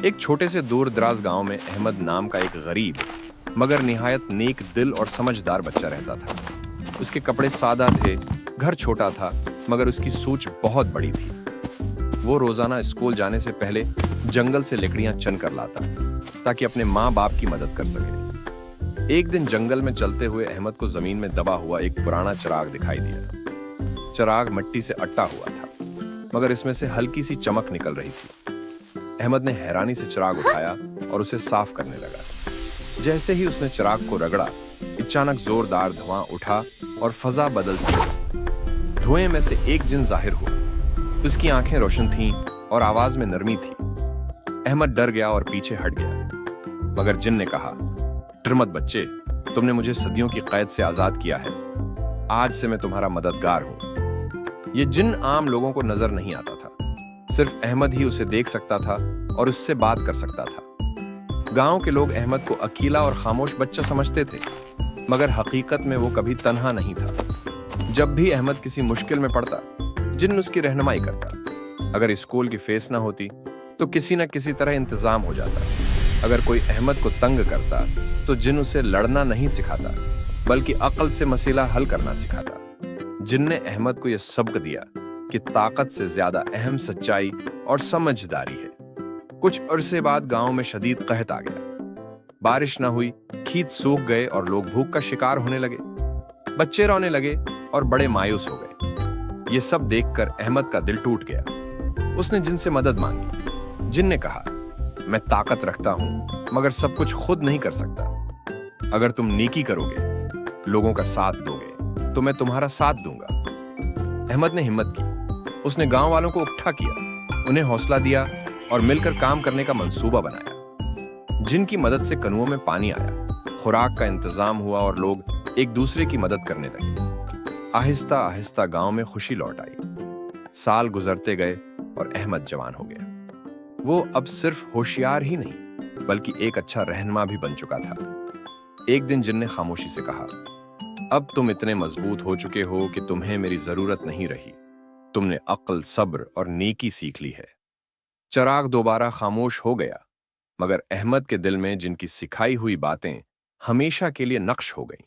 एक छोटे से दूर दराज गांव में अहमद नाम का एक गरीब मगर निहायत नेक दिल और समझदार बच्चा रहता था। उसके कपड़े सादा थे, घर छोटा था, मगर उसकी सोच बहुत बड़ी थी। वो रोजाना स्कूल जाने से पहले जंगल से लकड़ियां चुन कर लाता ताकि अपने माँ बाप की मदद कर सके। एक दिन जंगल में चलते हुए अहमद को जमीन में दबा हुआ एक पुराना चिराग दिखाई दिया। चिराग मिट्टी से अट्टा हुआ था, मगर इसमें से हल्की सी चमक निकल रही थी। अहमद ने हैरानी से चिराग उठाया और उसे साफ करने लगा। जैसे ही उसने चिराग को रगड़ा, अचानक जोरदार धुआं उठा और फजा बदल सी। धुएं में से एक जिन जाहिर हुआ। उसकी आंखें रोशन थीं और आवाज में नरमी थी। अहमद डर गया और पीछे हट गया, मगर जिन ने कहा, डर मत बच्चे, तुमने मुझे सदियों की कैद से आजाद किया है। आज से मैं तुम्हारा मददगार हूं। ये जिन आम लोगों को नजर नहीं आता था, सिर्फ अहमद ही उसे देख सकता था और उससे बात कर सकता था। गांव के लोग अहमद को अकेला और खामोश बच्चा समझते थे, मगर हकीकत में वो कभी तन्हा नहीं था। जब भी अहमद किसी मुश्किल में पड़ता, जिन उसकी रहनुमाई करता। अगर स्कूल की फीस ना होती तो किसी न किसी तरह इंतजाम हो जाता। अगर कोई अहमद को तंग करता तो जिन उसे लड़ना नहीं सिखाता, बल्कि अक्ल से मसला हल करना सिखाता। जिन ने अहमद को यह सबक दिया कि ताकत से ज्यादा अहम सच्चाई और समझदारी है। कुछ अरसे बाद गांव में शदीद कहत आ गया। बारिश न हुई, खेत सूख गए और लोग भूख का शिकार होने लगे। बच्चे रोने लगे और बड़े मायूस हो गए। ये सब देखकर अहमद का दिल टूट गया। उसने जिन से मदद मांगी। जिन ने कहा, मैं ताकत रखता हूं, मगर सब कुछ खुद नहीं कर सकता। अगर तुम नेकी करोगे, लोगों का साथ दोगे, तो मैं तुम्हारा साथ दूंगा। अहमद ने हिम्मत की। उसने गांव वालों को इकट्ठा किया, उन्हें हौसला दिया और मिलकर काम करने का मंसूबा बनाया। जिनकी मदद से कनुओं में पानी आया, खुराक का इंतजाम हुआ और लोग एक दूसरे की मदद करने लगे। आहिस्ता आहिस्ता गांव में खुशी लौट आई। साल गुजरते गए और अहमद जवान हो गया। वो अब सिर्फ होशियार ही नहीं, बल्कि एक अच्छा रहनुमा भी बन चुका था। एक दिन जिन ने खामोशी से कहा, अब तुम इतने मजबूत हो चुके हो कि तुम्हें मेरी जरूरत नहीं रही। तुमने अक्ल, सब्र और नेकी सीख ली है। चिराग दोबारा खामोश हो गया, मगर अहमद के दिल में जिनकी सिखाई हुई बातें हमेशा के लिए नक्श हो गईं।